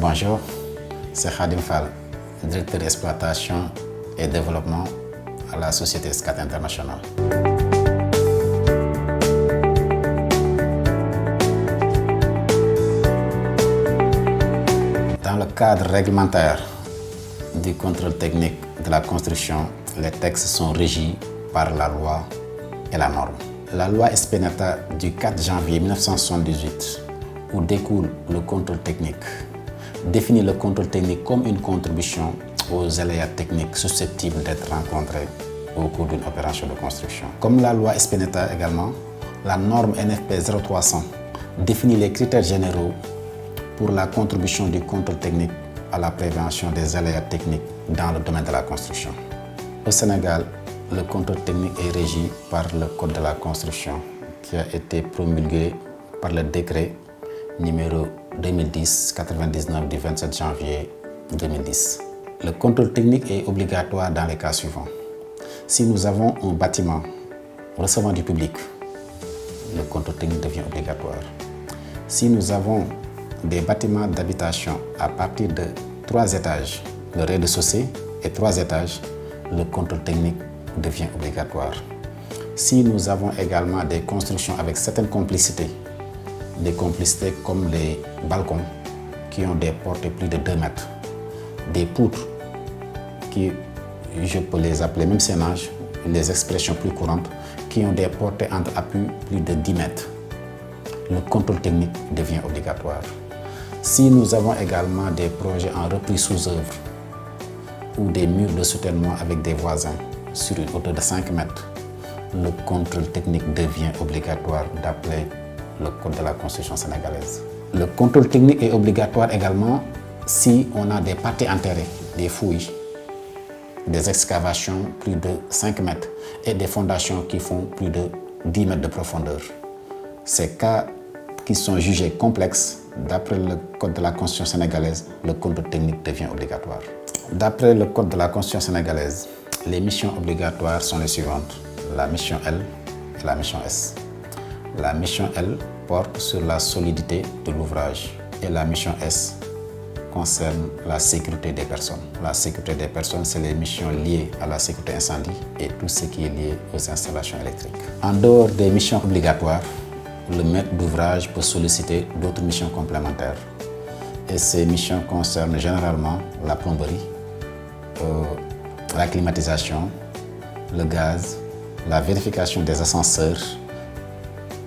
Bonjour, c'est Khadim Fall, directeur d'exploitation et développement à la société SCAT International. Dans le cadre réglementaire du contrôle technique de la construction, les textes sont régis par la loi et la norme. La loi SPNETA du 4 janvier 1978, où découle le contrôle technique, définit le contrôle technique comme une contribution aux aléas techniques susceptibles d'être rencontrés au cours d'une opération de construction. Comme la loi SPNETA également, la norme NFP 0300 définit les critères généraux pour la contribution du contrôle technique à la prévention des aléas techniques dans le domaine de la construction. Au Sénégal, le contrôle technique est régi par le Code de la construction qui a été promulgué par le décret numéro 2010-99 du 27 janvier 2010. Le contrôle technique est obligatoire dans les cas suivants. Si nous avons un bâtiment recevant du public, le contrôle technique devient obligatoire. Si nous avons des bâtiments d'habitation à partir de 3 étages, le rez-de-chaussée et 3 étages, le contrôle technique devient obligatoire. Si nous avons également des constructions avec certaines complicités, des complicités comme les balcons qui ont des portées plus de 2 mètres, des poutres qui, je peux les appeler même sénage, les expressions plus courantes, qui ont des portées entre appuis plus de 10 mètres, le contrôle technique devient obligatoire. Si nous avons également des projets en reprise sous œuvre ou des murs de soutènement avec des voisins sur une hauteur de 5 mètres, le contrôle technique devient obligatoire d'après le Code de la construction sénégalaise. Le contrôle technique est obligatoire également si on a des parties enterrées, des fouilles, des excavations plus de 5 mètres et des fondations qui font plus de 10 mètres de profondeur. Ces cas qui sont jugés complexes, d'après le Code de la construction sénégalaise, le contrôle technique devient obligatoire. D'après le Code de la construction sénégalaise, les missions obligatoires sont les suivantes: la mission L et la mission S. La mission L porte sur la solidité de l'ouvrage et la mission S concerne la sécurité des personnes. La sécurité des personnes, c'est les missions liées à la sécurité incendie et tout ce qui est lié aux installations électriques. En dehors des missions obligatoires, le maître d'ouvrage peut solliciter d'autres missions complémentaires. Et ces missions concernent généralement la plomberie, la climatisation, le gaz, la vérification des ascenseurs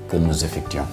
que nous effectuons.